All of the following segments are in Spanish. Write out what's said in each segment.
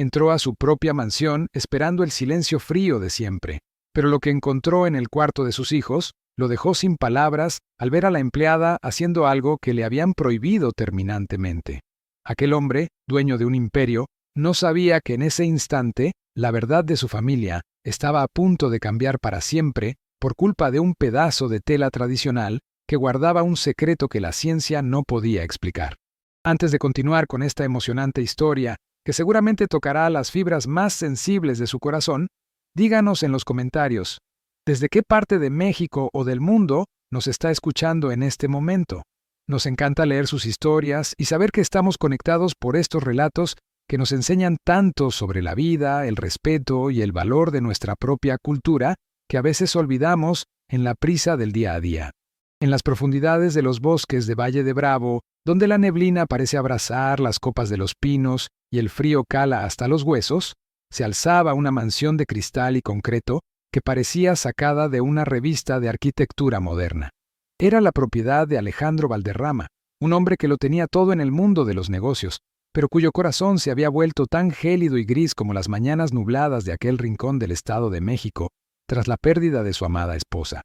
Entró a su propia mansión esperando el silencio frío de siempre, pero lo que encontró en el cuarto de sus hijos lo dejó sin palabras al ver a la empleada haciendo algo que le habían prohibido terminantemente. Aquel hombre, dueño de un imperio, no sabía que en ese instante la verdad de su familia estaba a punto de cambiar para siempre por culpa de un pedazo de tela tradicional que guardaba un secreto que la ciencia no podía explicar. Antes de continuar con esta emocionante historia, que seguramente tocará las fibras más sensibles de su corazón, díganos en los comentarios, ¿desde qué parte de México o del mundo nos está escuchando en este momento? Nos encanta leer sus historias y saber que estamos conectados por estos relatos que nos enseñan tanto sobre la vida, el respeto y el valor de nuestra propia cultura que a veces olvidamos en la prisa del día a día. En las profundidades de los bosques de Valle de Bravo, donde la neblina parece abrazar las copas de los pinos y el frío cala hasta los huesos, se alzaba una mansión de cristal y concreto que parecía sacada de una revista de arquitectura moderna. Era la propiedad de Alejandro Valderrama, un hombre que lo tenía todo en el mundo de los negocios, pero cuyo corazón se había vuelto tan gélido y gris como las mañanas nubladas de aquel rincón del Estado de México, tras la pérdida de su amada esposa.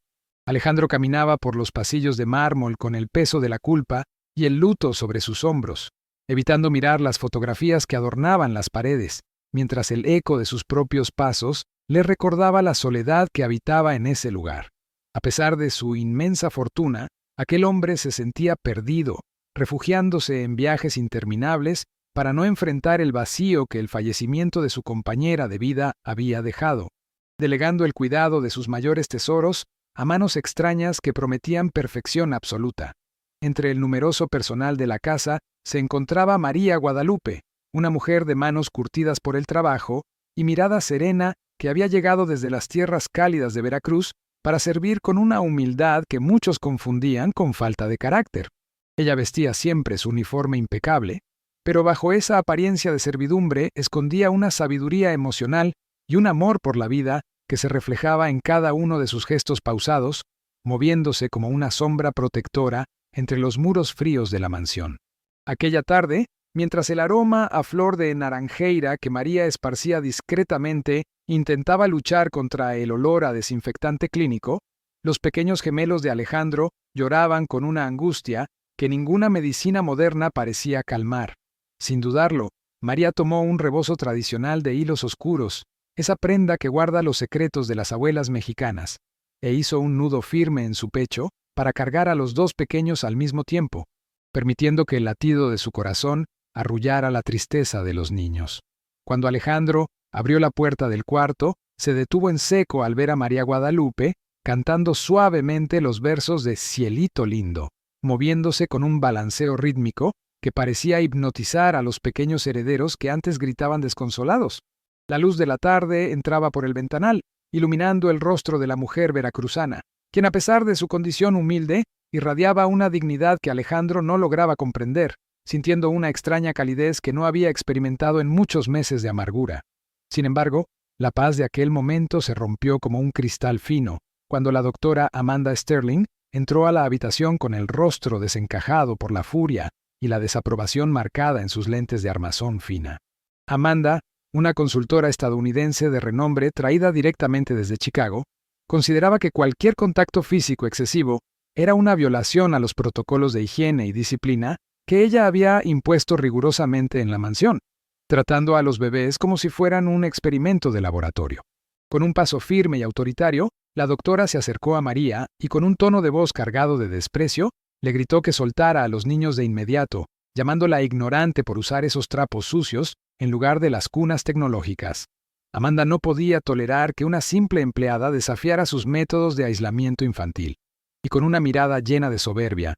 Alejandro caminaba por los pasillos de mármol con el peso de la culpa y el luto sobre sus hombros, evitando mirar las fotografías que adornaban las paredes, mientras el eco de sus propios pasos le recordaba la soledad que habitaba en ese lugar. A pesar de su inmensa fortuna, aquel hombre se sentía perdido, refugiándose en viajes interminables para no enfrentar el vacío que el fallecimiento de su compañera de vida había dejado, delegando el cuidado de sus mayores tesoros a manos extrañas que prometían perfección absoluta. Entre el numeroso personal de la casa se encontraba María Guadalupe, una mujer de manos curtidas por el trabajo y mirada serena que había llegado desde las tierras cálidas de Veracruz para servir con una humildad que muchos confundían con falta de carácter. Ella vestía siempre su uniforme impecable, pero bajo esa apariencia de servidumbre escondía una sabiduría emocional y un amor por la vida que se reflejaba en cada uno de sus gestos pausados, moviéndose como una sombra protectora entre los muros fríos de la mansión. Aquella tarde, mientras el aroma a flor de naranjeira que María esparcía discretamente intentaba luchar contra el olor a desinfectante clínico, los pequeños gemelos de Alejandro lloraban con una angustia que ninguna medicina moderna parecía calmar. Sin dudarlo, María tomó un rebozo tradicional de hilos oscuros, esa prenda que guarda los secretos de las abuelas mexicanas, e hizo un nudo firme en su pecho para cargar a los dos pequeños al mismo tiempo, permitiendo que el latido de su corazón arrullara la tristeza de los niños. Cuando Alejandro abrió la puerta del cuarto, se detuvo en seco al ver a María Guadalupe cantando suavemente los versos de Cielito Lindo, moviéndose con un balanceo rítmico que parecía hipnotizar a los pequeños herederos que antes gritaban desconsolados. La luz de la tarde entraba por el ventanal, iluminando el rostro de la mujer veracruzana, quien a pesar de su condición humilde, irradiaba una dignidad que Alejandro no lograba comprender, sintiendo una extraña calidez que no había experimentado en muchos meses de amargura. Sin embargo, la paz de aquel momento se rompió como un cristal fino, cuando la doctora Amanda Sterling entró a la habitación con el rostro desencajado por la furia y la desaprobación marcada en sus lentes de armazón fina. Amanda, una consultora estadounidense de renombre traída directamente desde Chicago, consideraba que cualquier contacto físico excesivo era una violación a los protocolos de higiene y disciplina que ella había impuesto rigurosamente en la mansión, tratando a los bebés como si fueran un experimento de laboratorio. Con un paso firme y autoritario, la doctora se acercó a María y con un tono de voz cargado de desprecio, le gritó que soltara a los niños de inmediato, llamándola ignorante por usar esos trapos sucios en lugar de las cunas tecnológicas. Amanda no podía tolerar que una simple empleada desafiara sus métodos de aislamiento infantil, y con una mirada llena de soberbia,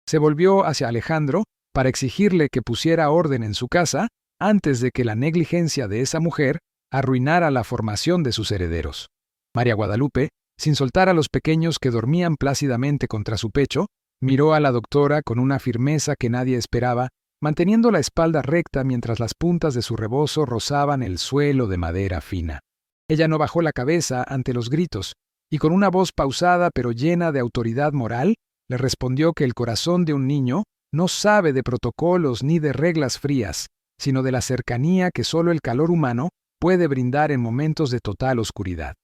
se volvió hacia Alejandro para exigirle que pusiera orden en su casa antes de que la negligencia de esa mujer arruinara la formación de sus herederos. María Guadalupe, sin soltar a los pequeños que dormían plácidamente contra su pecho, miró a la doctora con una firmeza que nadie esperaba, manteniendo la espalda recta mientras las puntas de su rebozo rozaban el suelo de madera fina. Ella no bajó la cabeza ante los gritos, y con una voz pausada pero llena de autoridad moral, le respondió que el corazón de un niño no sabe de protocolos ni de reglas frías, sino de la cercanía que solo el calor humano puede brindar en momentos de total oscuridad.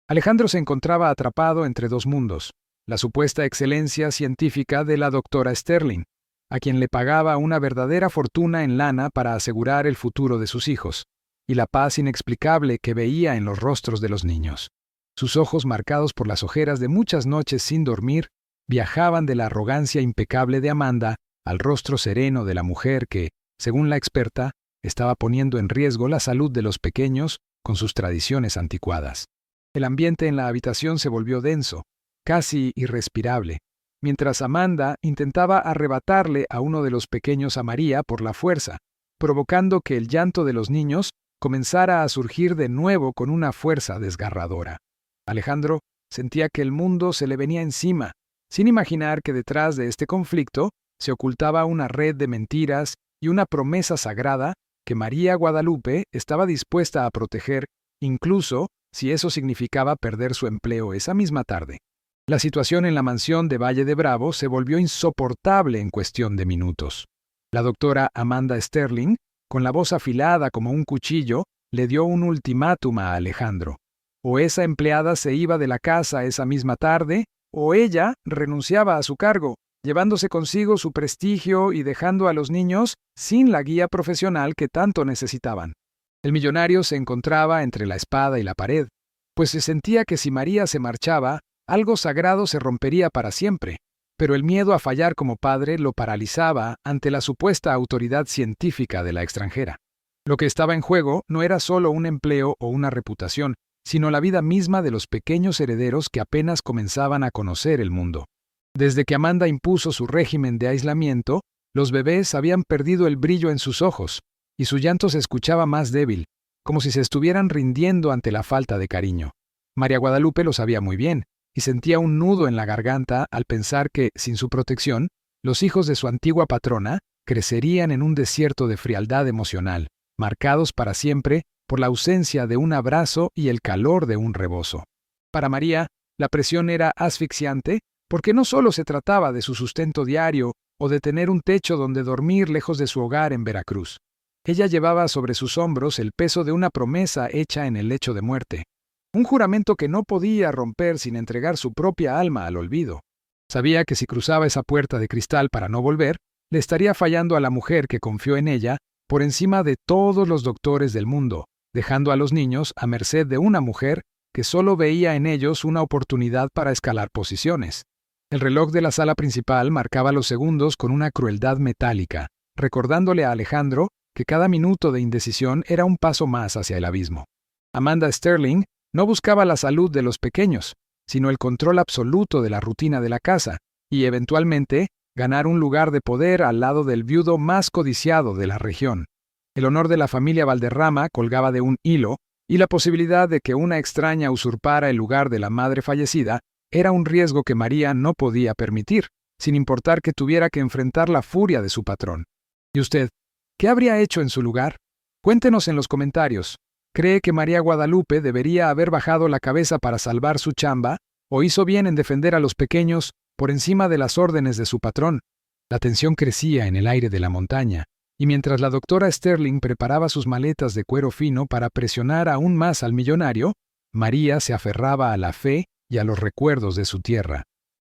Alejandro se encontraba atrapado entre dos mundos: la supuesta excelencia científica de la doctora Sterling, a quien le pagaba una verdadera fortuna en lana para asegurar el futuro de sus hijos, y la paz inexplicable que veía en los rostros de los niños. Sus ojos, marcados por las ojeras de muchas noches sin dormir, viajaban de la arrogancia impecable de Amanda al rostro sereno de la mujer que, según la experta, estaba poniendo en riesgo la salud de los pequeños con sus tradiciones anticuadas. El ambiente en la habitación se volvió denso, casi irrespirable, mientras Amanda intentaba arrebatarle a uno de los pequeños a María por la fuerza, provocando que el llanto de los niños comenzara a surgir de nuevo con una fuerza desgarradora. Alejandro sentía que el mundo se le venía encima, sin imaginar que detrás de este conflicto se ocultaba una red de mentiras y una promesa sagrada que María Guadalupe estaba dispuesta a proteger, incluso si eso significaba perder su empleo esa misma tarde. La situación en la mansión de Valle de Bravo se volvió insoportable en cuestión de minutos. La doctora Amanda Sterling, con la voz afilada como un cuchillo, le dio un ultimátum a Alejandro. O esa empleada se iba de la casa esa misma tarde, o ella renunciaba a su cargo, llevándose consigo su prestigio y dejando a los niños sin la guía profesional que tanto necesitaban. El millonario se encontraba entre la espada y la pared, pues se sentía que si María se marchaba, algo sagrado se rompería para siempre, pero el miedo a fallar como padre lo paralizaba ante la supuesta autoridad científica de la extranjera. Lo que estaba en juego no era solo un empleo o una reputación, sino la vida misma de los pequeños herederos que apenas comenzaban a conocer el mundo. Desde que Amanda impuso su régimen de aislamiento, los bebés habían perdido el brillo en sus ojos, y su llanto se escuchaba más débil, como si se estuvieran rindiendo ante la falta de cariño. María Guadalupe lo sabía muy bien, y sentía un nudo en la garganta al pensar que, sin su protección, los hijos de su antigua patrona crecerían en un desierto de frialdad emocional, marcados para siempre por la ausencia de un abrazo y el calor de un rebozo. Para María, la presión era asfixiante porque no solo se trataba de su sustento diario o de tener un techo donde dormir lejos de su hogar en Veracruz. Ella llevaba sobre sus hombros el peso de una promesa hecha en el lecho de muerte, un juramento que no podía romper sin entregar su propia alma al olvido. Sabía que si cruzaba esa puerta de cristal para no volver, le estaría fallando a la mujer que confió en ella por encima de todos los doctores del mundo, dejando a los niños a merced de una mujer que solo veía en ellos una oportunidad para escalar posiciones. El reloj de la sala principal marcaba los segundos con una crueldad metálica, recordándole a Alejandro que cada minuto de indecisión era un paso más hacia el abismo. Amanda Sterling no buscaba la salud de los pequeños, sino el control absoluto de la rutina de la casa, y eventualmente ganar un lugar de poder al lado del viudo más codiciado de la región. El honor de la familia Valderrama colgaba de un hilo, y la posibilidad de que una extraña usurpara el lugar de la madre fallecida era un riesgo que María no podía permitir, sin importar que tuviera que enfrentar la furia de su patrón. ¿Y usted, qué habría hecho en su lugar? Cuéntenos en los comentarios. ¿Cree que María Guadalupe debería haber bajado la cabeza para salvar su chamba, o hizo bien en defender a los pequeños por encima de las órdenes de su patrón? La tensión crecía en el aire de la montaña, y mientras la doctora Sterling preparaba sus maletas de cuero fino para presionar aún más al millonario, María se aferraba a la fe y a los recuerdos de su tierra,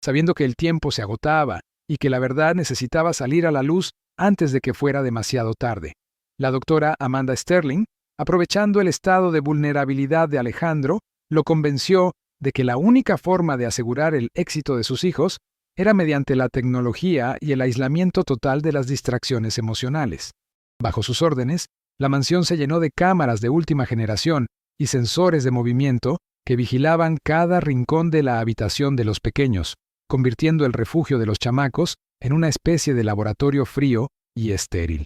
sabiendo que el tiempo se agotaba y que la verdad necesitaba salir a la luz antes de que fuera demasiado tarde. La doctora Amanda Sterling, aprovechando el estado de vulnerabilidad de Alejandro, lo convenció de que la única forma de asegurar el éxito de sus hijos era mediante la tecnología y el aislamiento total de las distracciones emocionales. Bajo sus órdenes, la mansión se llenó de cámaras de última generación y sensores de movimiento que vigilaban cada rincón de la habitación de los pequeños, convirtiendo el refugio de los chamacos en una especie de laboratorio frío y estéril.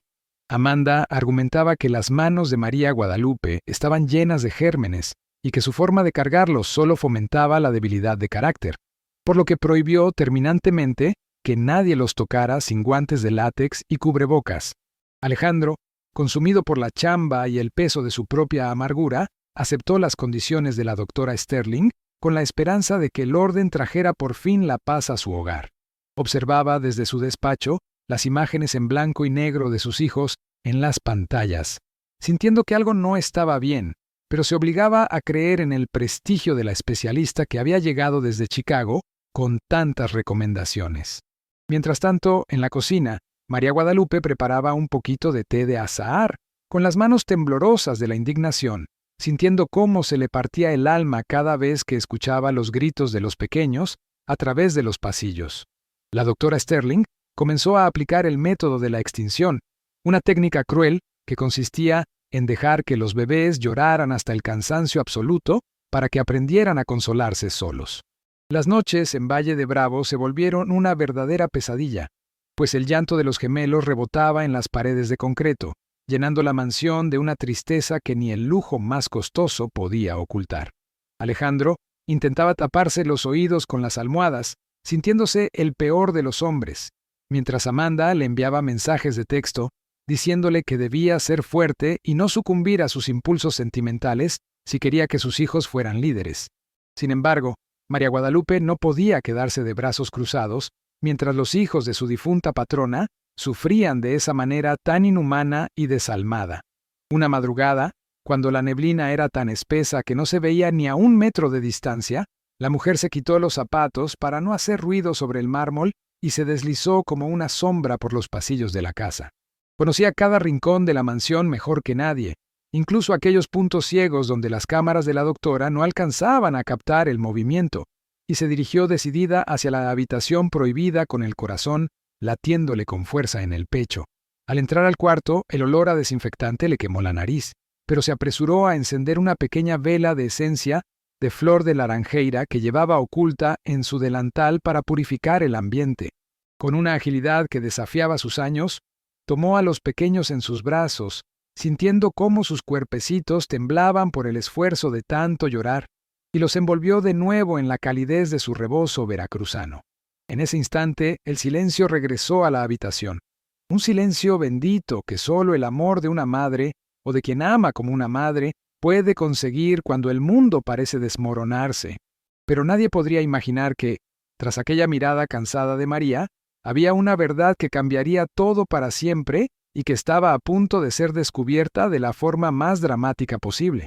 Amanda argumentaba que las manos de María Guadalupe estaban llenas de gérmenes y que su forma de cargarlos solo fomentaba la debilidad de carácter, por lo que prohibió terminantemente que nadie los tocara sin guantes de látex y cubrebocas. Alejandro, consumido por la chamba y el peso de su propia amargura, aceptó las condiciones de la doctora Sterling con la esperanza de que el orden trajera por fin la paz a su hogar. Observaba desde su despacho las imágenes en blanco y negro de sus hijos en las pantallas, sintiendo que algo no estaba bien, pero se obligaba a creer en el prestigio de la especialista que había llegado desde Chicago con tantas recomendaciones. Mientras tanto, en la cocina, María Guadalupe preparaba un poquito de té de azahar, con las manos temblorosas de la indignación, sintiendo cómo se le partía el alma cada vez que escuchaba los gritos de los pequeños a través de los pasillos. La doctora Sterling comenzó a aplicar el método de la extinción, una técnica cruel que consistía en dejar que los bebés lloraran hasta el cansancio absoluto para que aprendieran a consolarse solos. Las noches en Valle de Bravo se volvieron una verdadera pesadilla, pues el llanto de los gemelos rebotaba en las paredes de concreto, llenando la mansión de una tristeza que ni el lujo más costoso podía ocultar. Alejandro intentaba taparse los oídos con las almohadas, sintiéndose el peor de los hombres, mientras Amanda le enviaba mensajes de texto diciéndole que debía ser fuerte y no sucumbir a sus impulsos sentimentales si quería que sus hijos fueran líderes. Sin embargo, María Guadalupe no podía quedarse de brazos cruzados mientras los hijos de su difunta patrona sufrían de esa manera tan inhumana y desalmada. Una madrugada, cuando la neblina era tan espesa que no se veía ni a 1 metro de distancia, la mujer se quitó los zapatos para no hacer ruido sobre el mármol y se deslizó como una sombra por los pasillos de la casa. Conocía cada rincón de la mansión mejor que nadie, incluso aquellos puntos ciegos donde las cámaras de la doctora no alcanzaban a captar el movimiento, y se dirigió decidida hacia la habitación prohibida con el corazón latiéndole con fuerza en el pecho. Al entrar al cuarto, el olor a desinfectante le quemó la nariz, pero se apresuró a encender una pequeña vela de esencia de flor de laranjeira que llevaba oculta en su delantal para purificar el ambiente. Con una agilidad que desafiaba sus años, tomó a los pequeños en sus brazos, sintiendo cómo sus cuerpecitos temblaban por el esfuerzo de tanto llorar, y los envolvió de nuevo en la calidez de su rebozo veracruzano. En ese instante, el silencio regresó a la habitación. Un silencio bendito que solo el amor de una madre, o de quien ama como una madre, puede conseguir cuando el mundo parece desmoronarse. Pero nadie podría imaginar que, tras aquella mirada cansada de María, había una verdad que cambiaría todo para siempre y que estaba a punto de ser descubierta de la forma más dramática posible.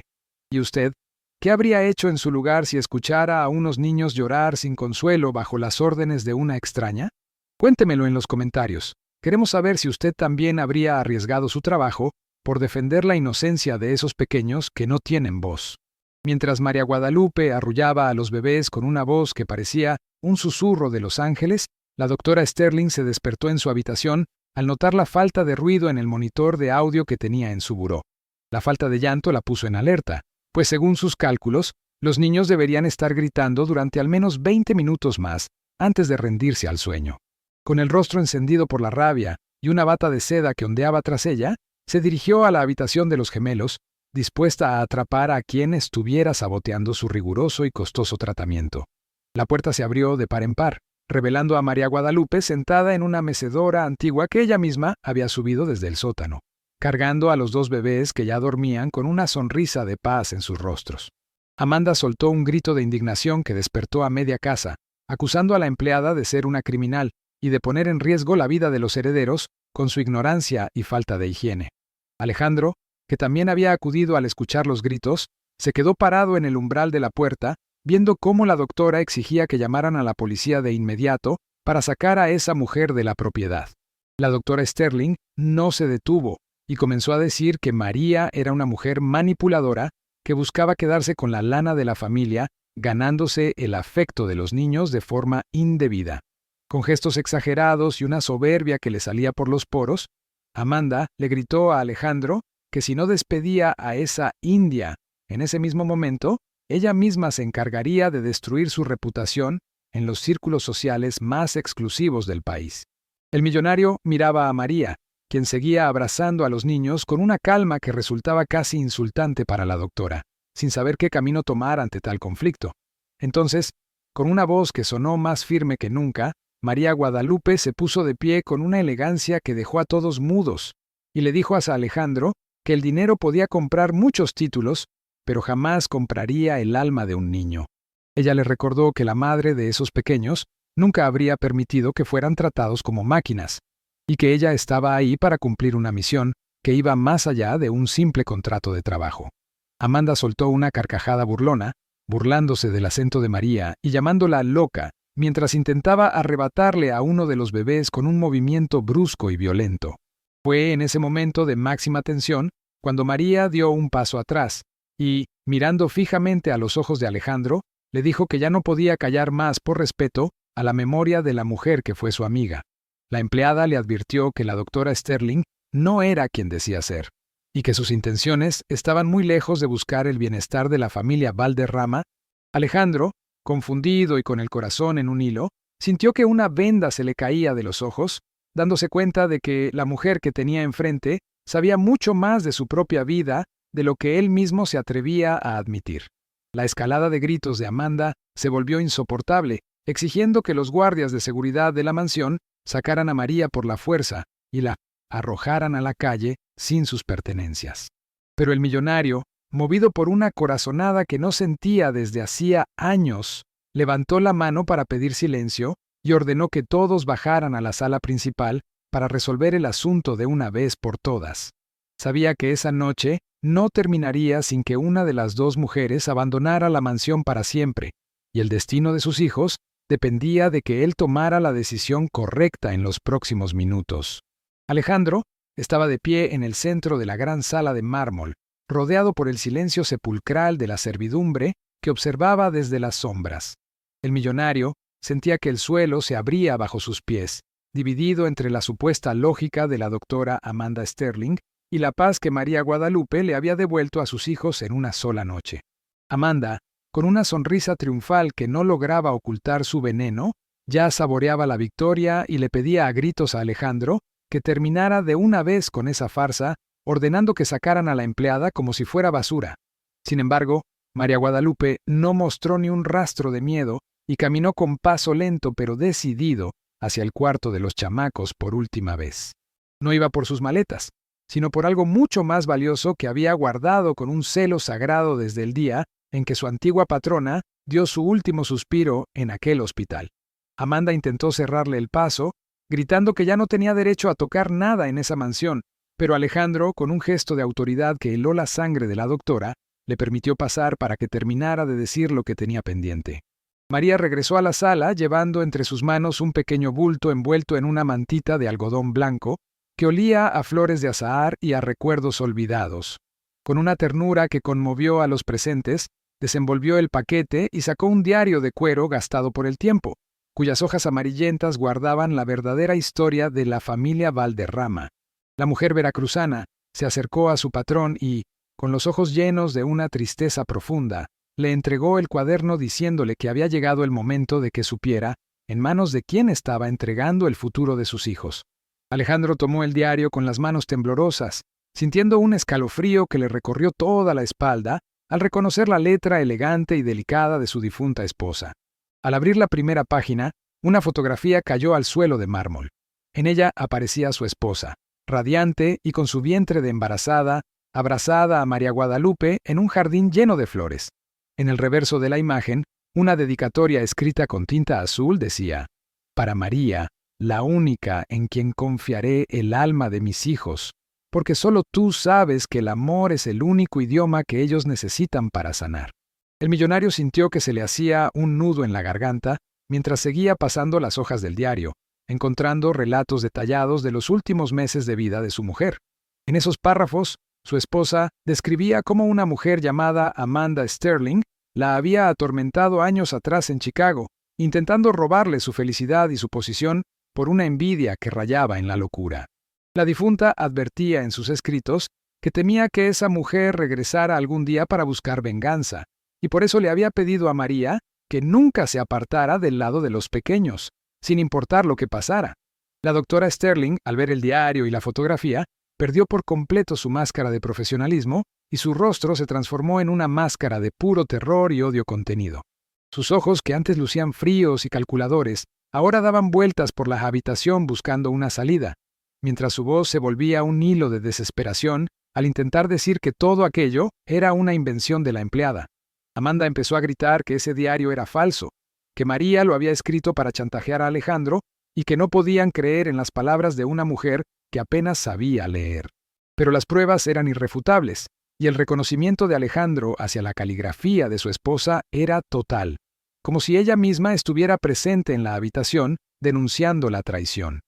¿Y usted? ¿Qué habría hecho en su lugar si escuchara a unos niños llorar sin consuelo bajo las órdenes de una extraña? Cuéntemelo en los comentarios. Queremos saber si usted también habría arriesgado su trabajo por defender la inocencia de esos pequeños que no tienen voz. Mientras María Guadalupe arrullaba a los bebés con una voz que parecía un susurro de los ángeles, la doctora Sterling se despertó en su habitación al notar la falta de ruido en el monitor de audio que tenía en su buró. La falta de llanto la puso en alerta, pues según sus cálculos, los niños deberían estar gritando durante al menos 20 minutos más antes de rendirse al sueño. Con el rostro encendido por la rabia y una bata de seda que ondeaba tras ella, se dirigió a la habitación de los gemelos, dispuesta a atrapar a quien estuviera saboteando su riguroso y costoso tratamiento. La puerta se abrió de par en par, revelando a María Guadalupe sentada en una mecedora antigua que ella misma había subido desde el sótano, cargando a los 2 bebés que ya dormían con una sonrisa de paz en sus rostros. Amanda soltó un grito de indignación que despertó a media casa, acusando a la empleada de ser una criminal y de poner en riesgo la vida de los herederos con su ignorancia y falta de higiene. Alejandro, que también había acudido al escuchar los gritos, se quedó parado en el umbral de la puerta, viendo cómo la doctora exigía que llamaran a la policía de inmediato para sacar a esa mujer de la propiedad. La doctora Sterling no se detuvo y comenzó a decir que María era una mujer manipuladora que buscaba quedarse con la lana de la familia, ganándose el afecto de los niños de forma indebida. Con gestos exagerados y una soberbia que le salía por los poros, Amanda le gritó a Alejandro que si no despedía a esa india en ese mismo momento, ella misma se encargaría de destruir su reputación en los círculos sociales más exclusivos del país. El millonario miraba a María, quien seguía abrazando a los niños con una calma que resultaba casi insultante para la doctora, sin saber qué camino tomar ante tal conflicto. Entonces, con una voz que sonó más firme que nunca, María Guadalupe se puso de pie con una elegancia que dejó a todos mudos, y le dijo a Alejandro que el dinero podía comprar muchos títulos, pero jamás compraría el alma de un niño. Ella le recordó que la madre de esos pequeños nunca habría permitido que fueran tratados como máquinas, y que ella estaba ahí para cumplir una misión, que iba más allá de un simple contrato de trabajo. Amanda soltó una carcajada burlona, burlándose del acento de María y llamándola loca, mientras intentaba arrebatarle a uno de los bebés con un movimiento brusco y violento. Fue en ese momento de máxima tensión cuando María dio un paso atrás y, mirando fijamente a los ojos de Alejandro, le dijo que ya no podía callar más por respeto a la memoria de la mujer que fue su amiga. La empleada le advirtió que la doctora Sterling no era quien decía ser, y que sus intenciones estaban muy lejos de buscar el bienestar de la familia Valderrama. Alejandro, confundido y con el corazón en un hilo, sintió que una venda se le caía de los ojos, dándose cuenta de que la mujer que tenía enfrente sabía mucho más de su propia vida de lo que él mismo se atrevía a admitir. La escalada de gritos de Amanda se volvió insoportable, exigiendo que los guardias de seguridad de la mansión sacaran a María por la fuerza y la arrojaran a la calle sin sus pertenencias. Pero el millonario, movido por una corazonada que no sentía desde hacía años, levantó la mano para pedir silencio y ordenó que todos bajaran a la sala principal para resolver el asunto de una vez por todas. Sabía que esa noche no terminaría sin que una de las dos mujeres abandonara la mansión para siempre, y el destino de sus hijos dependía de que él tomara la decisión correcta en los próximos minutos. Alejandro estaba de pie en el centro de la gran sala de mármol, rodeado por el silencio sepulcral de la servidumbre que observaba desde las sombras. El millonario sentía que el suelo se abría bajo sus pies, dividido entre la supuesta lógica de la doctora Amanda Sterling y la paz que María Guadalupe le había devuelto a sus hijos en una sola noche. Amanda, con una sonrisa triunfal que no lograba ocultar su veneno, ya saboreaba la victoria y le pedía a gritos a Alejandro que terminara de una vez con esa farsa, ordenando que sacaran a la empleada como si fuera basura. Sin embargo, María Guadalupe no mostró ni un rastro de miedo y caminó con paso lento pero decidido hacia el cuarto de los chamacos por última vez. No iba por sus maletas, sino por algo mucho más valioso que había guardado con un celo sagrado desde el día en que su antigua patrona dio su último suspiro en aquel hospital. Amanda intentó cerrarle el paso, gritando que ya no tenía derecho a tocar nada en esa mansión, pero Alejandro, con un gesto de autoridad que heló la sangre de la doctora, le permitió pasar para que terminara de decir lo que tenía pendiente. María regresó a la sala llevando entre sus manos un pequeño bulto envuelto en una mantita de algodón blanco que olía a flores de azahar y a recuerdos olvidados. Con una ternura que conmovió a los presentes, desenvolvió el paquete y sacó un diario de cuero gastado por el tiempo, cuyas hojas amarillentas guardaban la verdadera historia de la familia Valderrama. La mujer veracruzana se acercó a su patrón y, con los ojos llenos de una tristeza profunda, le entregó el cuaderno diciéndole que había llegado el momento de que supiera en manos de quién estaba entregando el futuro de sus hijos. Alejandro tomó el diario con las manos temblorosas, sintiendo un escalofrío que le recorrió toda la espalda al reconocer la letra elegante y delicada de su difunta esposa. Al abrir la primera página, una fotografía cayó al suelo de mármol. En ella aparecía su esposa, radiante y con su vientre de embarazada, abrazada a María Guadalupe en un jardín lleno de flores. En el reverso de la imagen, una dedicatoria escrita con tinta azul decía: «Para María, la única en quien confiaré el alma de mis hijos, porque solo tú sabes que el amor es el único idioma que ellos necesitan para sanar». El millonario sintió que se le hacía un nudo en la garganta mientras seguía pasando las hojas del diario, encontrando relatos detallados de los últimos meses de vida de su mujer. En esos párrafos, su esposa describía cómo una mujer llamada Amanda Sterling la había atormentado años atrás en Chicago, intentando robarle su felicidad y su posición por una envidia que rayaba en la locura. La difunta advertía en sus escritos que temía que esa mujer regresara algún día para buscar venganza, y por eso le había pedido a María que nunca se apartara del lado de los pequeños, sin importar lo que pasara. La doctora Sterling, al ver el diario y la fotografía, perdió por completo su máscara de profesionalismo y su rostro se transformó en una máscara de puro terror y odio contenido. Sus ojos, que antes lucían fríos y calculadores, ahora daban vueltas por la habitación buscando una salida, mientras su voz se volvía un hilo de desesperación al intentar decir que todo aquello era una invención de la empleada. Amanda empezó a gritar que ese diario era falso, que María lo había escrito para chantajear a Alejandro y que no podían creer en las palabras de una mujer que apenas sabía leer. Pero las pruebas eran irrefutables, y el reconocimiento de Alejandro hacia la caligrafía de su esposa era total, como si ella misma estuviera presente en la habitación denunciando la traición.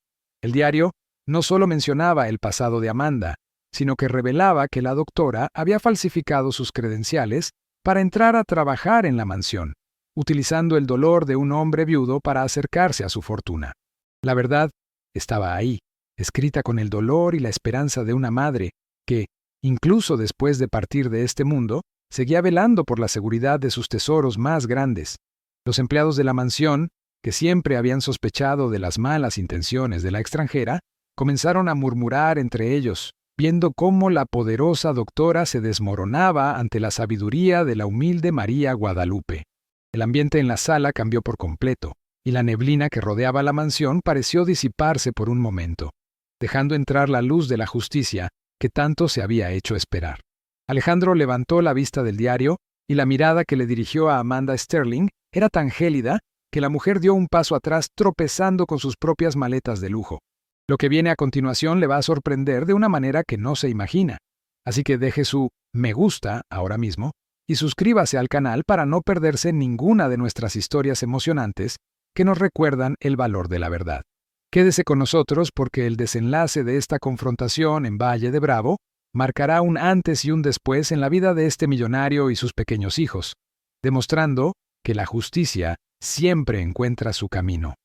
El diario no solo mencionaba el pasado de Amanda, sino que revelaba que la doctora había falsificado sus credenciales para entrar a trabajar en la mansión, utilizando el dolor de un hombre viudo para acercarse a su fortuna. La verdad estaba ahí, escrita con el dolor y la esperanza de una madre que, incluso después de partir de este mundo, seguía velando por la seguridad de sus tesoros más grandes. Los empleados de la mansión, que siempre habían sospechado de las malas intenciones de la extranjera, comenzaron a murmurar entre ellos, viendo cómo la poderosa doctora se desmoronaba ante la sabiduría de la humilde María Guadalupe. El ambiente en la sala cambió por completo, y la neblina que rodeaba la mansión pareció disiparse por un momento, dejando entrar la luz de la justicia que tanto se había hecho esperar. Alejandro levantó la vista del diario, y la mirada que le dirigió a Amanda Sterling era tan gélida que la mujer dio un paso atrás tropezando con sus propias maletas de lujo. Lo que viene a continuación le va a sorprender de una manera que no se imagina. Así que deje su me gusta ahora mismo y suscríbase al canal para no perderse ninguna de nuestras historias emocionantes que nos recuerdan el valor de la verdad. Quédese con nosotros porque el desenlace de esta confrontación en Valle de Bravo marcará un antes y un después en la vida de este millonario y sus pequeños hijos, demostrando que la justicia siempre encuentra su camino.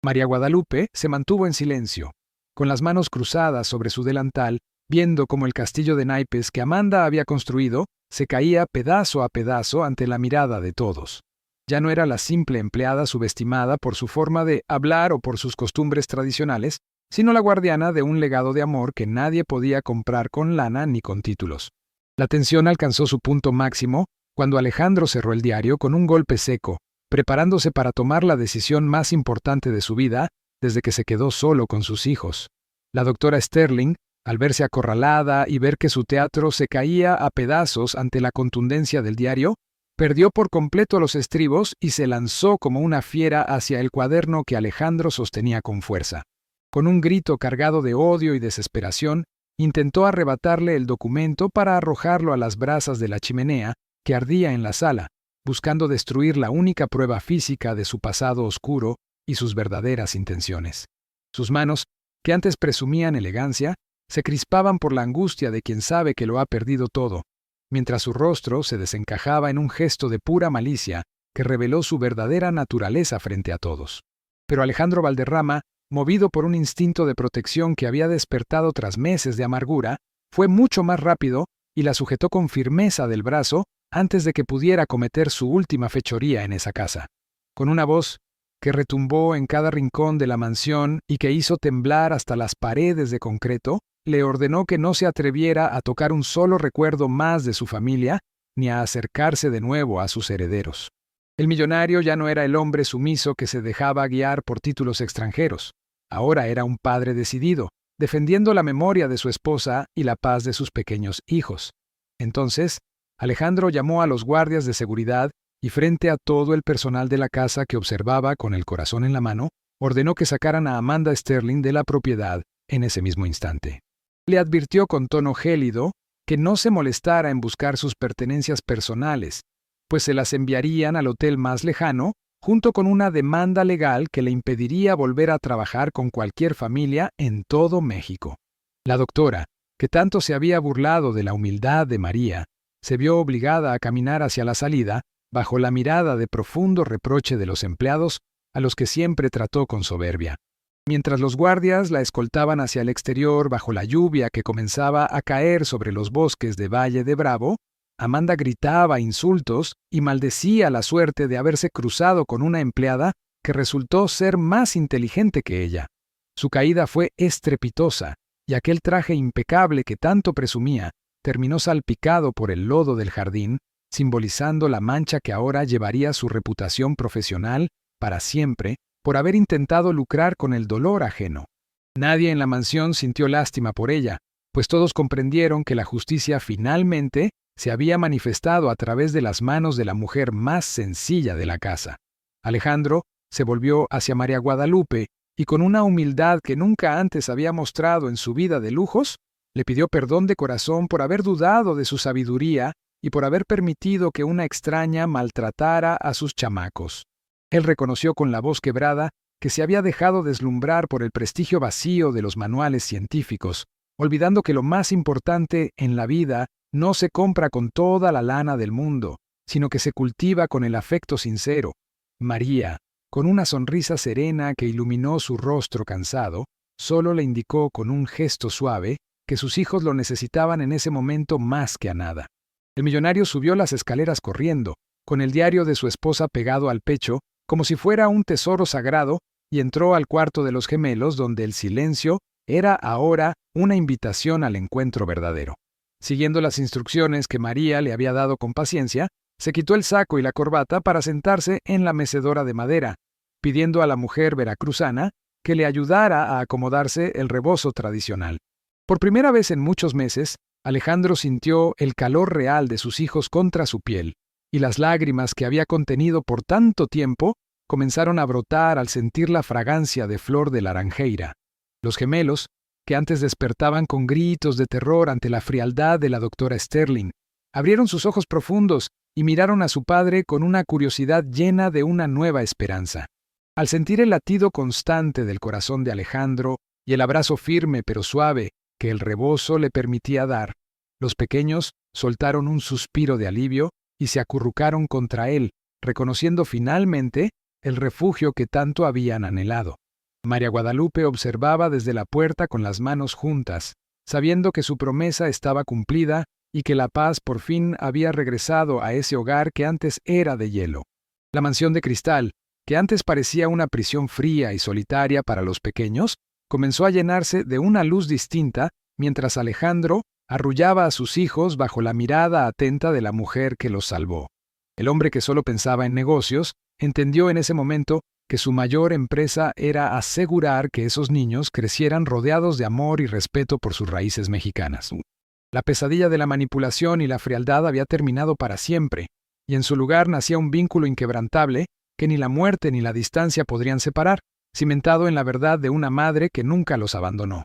María Guadalupe se mantuvo en silencio, con las manos cruzadas sobre su delantal, viendo cómo el castillo de naipes que Amanda había construido se caía pedazo a pedazo ante la mirada de todos. Ya no era la simple empleada subestimada por su forma de hablar o por sus costumbres tradicionales, sino la guardiana de un legado de amor que nadie podía comprar con lana ni con títulos. La tensión alcanzó su punto máximo cuando Alejandro cerró el diario con un golpe seco, preparándose para tomar la decisión más importante de su vida desde que se quedó solo con sus hijos. La doctora Sterling, al verse acorralada y ver que su teatro se caía a pedazos ante la contundencia del diario, perdió por completo los estribos y se lanzó como una fiera hacia el cuaderno que Alejandro sostenía con fuerza. Con un grito cargado de odio y desesperación, intentó arrebatarle el documento para arrojarlo a las brasas de la chimenea que ardía en la sala, buscando destruir la única prueba física de su pasado oscuro y sus verdaderas intenciones. Sus manos, que antes presumían elegancia, se crispaban por la angustia de quien sabe que lo ha perdido todo, mientras su rostro se desencajaba en un gesto de pura malicia que reveló su verdadera naturaleza frente a todos. Pero Alejandro Valderrama, movido por un instinto de protección que había despertado tras meses de amargura, fue mucho más rápido y la sujetó con firmeza del brazo antes de que pudiera cometer su última fechoría en esa casa. Con una voz que retumbó en cada rincón de la mansión y que hizo temblar hasta las paredes de concreto, le ordenó que no se atreviera a tocar un solo recuerdo más de su familia ni a acercarse de nuevo a sus herederos. El millonario ya no era el hombre sumiso que se dejaba guiar por títulos extranjeros. Ahora era un padre decidido, defendiendo la memoria de su esposa y la paz de sus pequeños hijos. Entonces, Alejandro llamó a los guardias de seguridad y frente a todo el personal de la casa que observaba con el corazón en la mano, ordenó que sacaran a Amanda Sterling de la propiedad en ese mismo instante. Le advirtió con tono gélido que no se molestara en buscar sus pertenencias personales, pues se las enviarían al hotel más lejano, junto con una demanda legal que le impediría volver a trabajar con cualquier familia en todo México. La doctora, que tanto se había burlado de la humildad de María, se vio obligada a caminar hacia la salida bajo la mirada de profundo reproche de los empleados a los que siempre trató con soberbia. Mientras los guardias la escoltaban hacia el exterior bajo la lluvia que comenzaba a caer sobre los bosques de Valle de Bravo, Amanda gritaba insultos y maldecía la suerte de haberse cruzado con una empleada que resultó ser más inteligente que ella. Su caída fue estrepitosa, y aquel traje impecable que tanto presumía terminó salpicado por el lodo del jardín, simbolizando la mancha que ahora llevaría su reputación profesional para siempre por haber intentado lucrar con el dolor ajeno. Nadie en la mansión sintió lástima por ella, pues todos comprendieron que la justicia finalmente se había manifestado a través de las manos de la mujer más sencilla de la casa. Alejandro se volvió hacia María Guadalupe y con una humildad que nunca antes había mostrado en su vida de lujos, Le pidió perdón de corazón por haber dudado de su sabiduría y por haber permitido que una extraña maltratara a sus chamacos. Él reconoció con la voz quebrada que se había dejado deslumbrar por el prestigio vacío de los manuales científicos, olvidando que lo más importante en la vida no se compra con toda la lana del mundo, sino que se cultiva con el afecto sincero. María, con una sonrisa serena que iluminó su rostro cansado, solo le indicó con un gesto suave que sus hijos lo necesitaban en ese momento más que a nada. El millonario subió las escaleras corriendo, con el diario de su esposa pegado al pecho, como si fuera un tesoro sagrado, y entró al cuarto de los gemelos, donde el silencio era ahora una invitación al encuentro verdadero. Siguiendo las instrucciones que María le había dado con paciencia, se quitó el saco y la corbata para sentarse en la mecedora de madera, pidiendo a la mujer veracruzana que le ayudara a acomodarse el rebozo tradicional. Por primera vez en muchos meses, Alejandro sintió el calor real de sus hijos contra su piel, y las lágrimas que había contenido por tanto tiempo comenzaron a brotar al sentir la fragancia de flor de laranjeira. Los gemelos, que antes despertaban con gritos de terror ante la frialdad de la doctora Sterling, abrieron sus ojos profundos y miraron a su padre con una curiosidad llena de una nueva esperanza. Al sentir el latido constante del corazón de Alejandro y el abrazo firme pero suave que el rebozo le permitía dar, los pequeños soltaron un suspiro de alivio y se acurrucaron contra él, reconociendo finalmente el refugio que tanto habían anhelado. María Guadalupe observaba desde la puerta con las manos juntas, sabiendo que su promesa estaba cumplida y que la paz por fin había regresado a ese hogar que antes era de hielo. La mansión de cristal, que antes parecía una prisión fría y solitaria para los pequeños, comenzó a llenarse de una luz distinta mientras Alejandro arrullaba a sus hijos bajo la mirada atenta de la mujer que los salvó. El hombre que solo pensaba en negocios entendió en ese momento que su mayor empresa era asegurar que esos niños crecieran rodeados de amor y respeto por sus raíces mexicanas. La pesadilla de la manipulación y la frialdad había terminado para siempre, y en su lugar nacía un vínculo inquebrantable que ni la muerte ni la distancia podrían separar, cimentado en la verdad de una madre que nunca los abandonó.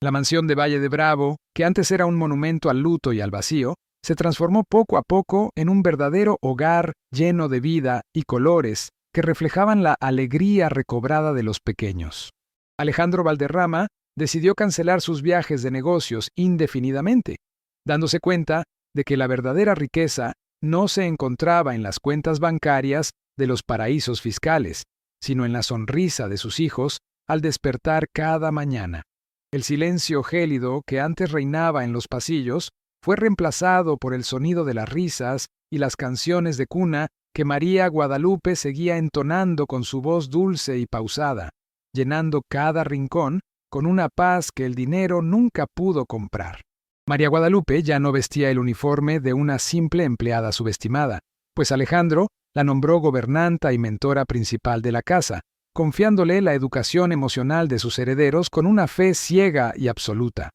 La mansión de Valle de Bravo, que antes era un monumento al luto y al vacío, se transformó poco a poco en un verdadero hogar lleno de vida y colores que reflejaban la alegría recobrada de los pequeños. Alejandro Valderrama decidió cancelar sus viajes de negocios indefinidamente, dándose cuenta de que la verdadera riqueza no se encontraba en las cuentas bancarias de los paraísos fiscales, sino en la sonrisa de sus hijos al despertar cada mañana. El silencio gélido que antes reinaba en los pasillos fue reemplazado por el sonido de las risas y las canciones de cuna que María Guadalupe seguía entonando con su voz dulce y pausada, llenando cada rincón con una paz que el dinero nunca pudo comprar. María Guadalupe ya no vestía el uniforme de una simple empleada subestimada, pues Alejandro la nombró gobernanta y mentora principal de la casa, confiándole la educación emocional de sus herederos con una fe ciega y absoluta.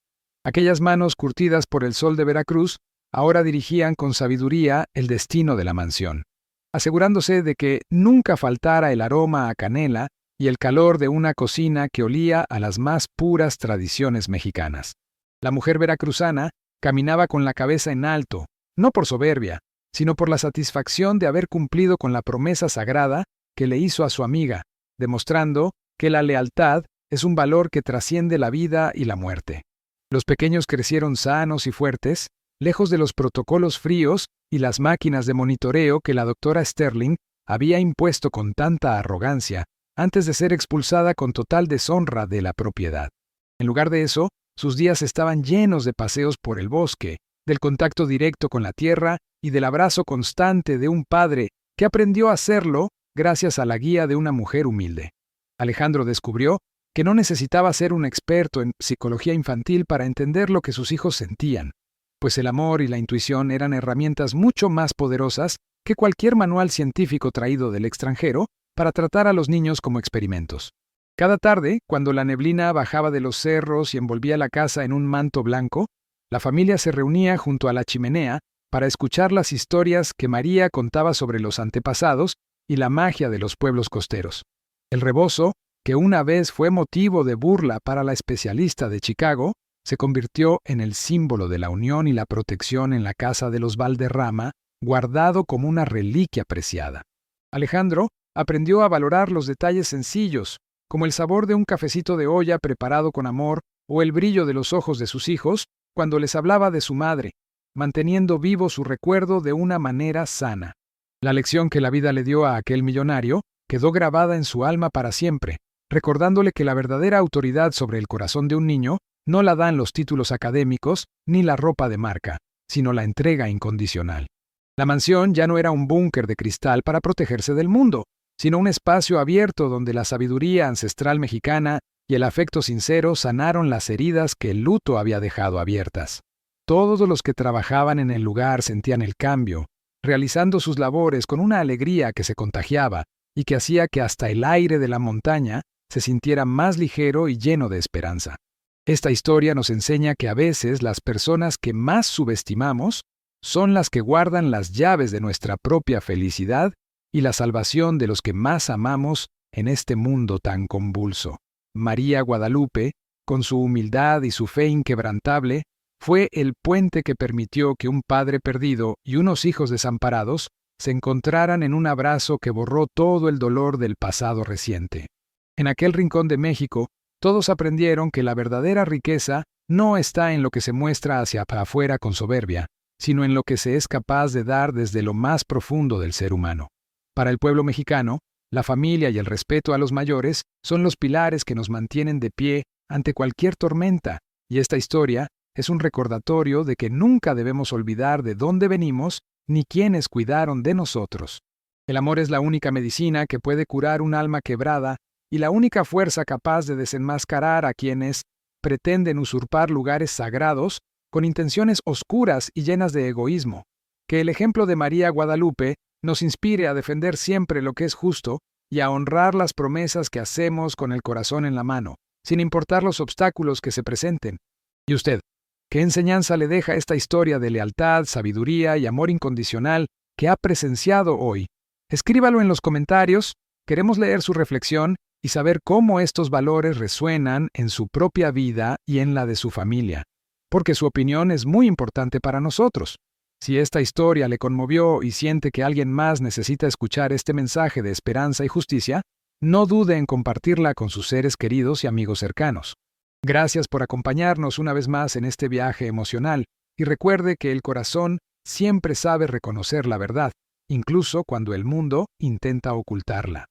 Aquellas manos curtidas por el sol de Veracruz ahora dirigían con sabiduría el destino de la mansión, asegurándose de que nunca faltara el aroma a canela y el calor de una cocina que olía a las más puras tradiciones mexicanas. La mujer veracruzana caminaba con la cabeza en alto, no por soberbia, sino por la satisfacción de haber cumplido con la promesa sagrada que le hizo a su amiga, demostrando que la lealtad es un valor que trasciende la vida y la muerte. Los pequeños crecieron sanos y fuertes, lejos de los protocolos fríos y las máquinas de monitoreo que la doctora Sterling había impuesto con tanta arrogancia antes de ser expulsada con total deshonra de la propiedad. En lugar de eso, sus días estaban llenos de paseos por el bosque, del contacto directo con la tierra y del abrazo constante de un padre que aprendió a hacerlo gracias a la guía de una mujer humilde. Alejandro descubrió que no necesitaba ser un experto en psicología infantil para entender lo que sus hijos sentían, pues el amor y la intuición eran herramientas mucho más poderosas que cualquier manual científico traído del extranjero para tratar a los niños como experimentos. Cada tarde, cuando la neblina bajaba de los cerros y envolvía la casa en un manto blanco, la familia se reunía junto a la chimenea para escuchar las historias que María contaba sobre los antepasados y la magia de los pueblos costeros. El rebozo, que una vez fue motivo de burla para la especialista de Chicago, se convirtió en el símbolo de la unión y la protección en la casa de los Valderrama, guardado como una reliquia preciada. Alejandro aprendió a valorar los detalles sencillos, como el sabor de un cafecito de olla preparado con amor o el brillo de los ojos de sus hijos cuando les hablaba de su madre, manteniendo vivo su recuerdo de una manera sana. La lección que la vida le dio a aquel millonario quedó grabada en su alma para siempre, recordándole que la verdadera autoridad sobre el corazón de un niño no la dan los títulos académicos ni la ropa de marca, sino la entrega incondicional. La mansión ya no era un búnker de cristal para protegerse del mundo, sino un espacio abierto donde la sabiduría ancestral mexicana y el afecto sincero sanaron las heridas que el luto había dejado abiertas. Todos los que trabajaban en el lugar sentían el cambio, realizando sus labores con una alegría que se contagiaba y que hacía que hasta el aire de la montaña se sintiera más ligero y lleno de esperanza. Esta historia nos enseña que a veces las personas que más subestimamos son las que guardan las llaves de nuestra propia felicidad y la salvación de los que más amamos en este mundo tan convulso. María Guadalupe, con su humildad y su fe inquebrantable, fue el puente que permitió que un padre perdido y unos hijos desamparados se encontraran en un abrazo que borró todo el dolor del pasado reciente. En aquel rincón de México, todos aprendieron que la verdadera riqueza no está en lo que se muestra hacia afuera con soberbia, sino en lo que se es capaz de dar desde lo más profundo del ser humano. Para el pueblo mexicano, la familia y el respeto a los mayores son los pilares que nos mantienen de pie ante cualquier tormenta, y esta historia es un recordatorio de que nunca debemos olvidar de dónde venimos ni quiénes cuidaron de nosotros. El amor es la única medicina que puede curar un alma quebrada y la única fuerza capaz de desenmascarar a quienes pretenden usurpar lugares sagrados con intenciones oscuras y llenas de egoísmo. Que el ejemplo de María Guadalupe nos inspire a defender siempre lo que es justo y a honrar las promesas que hacemos con el corazón en la mano, sin importar los obstáculos que se presenten. ¿Y usted? ¿Qué enseñanza le deja esta historia de lealtad, sabiduría y amor incondicional que ha presenciado hoy? Escríbalo en los comentarios, queremos leer su reflexión y saber cómo estos valores resuenan en su propia vida y en la de su familia, porque su opinión es muy importante para nosotros. Si esta historia le conmovió y siente que alguien más necesita escuchar este mensaje de esperanza y justicia, no dude en compartirla con sus seres queridos y amigos cercanos. Gracias por acompañarnos una vez más en este viaje emocional y recuerde que el corazón siempre sabe reconocer la verdad, incluso cuando el mundo intenta ocultarla.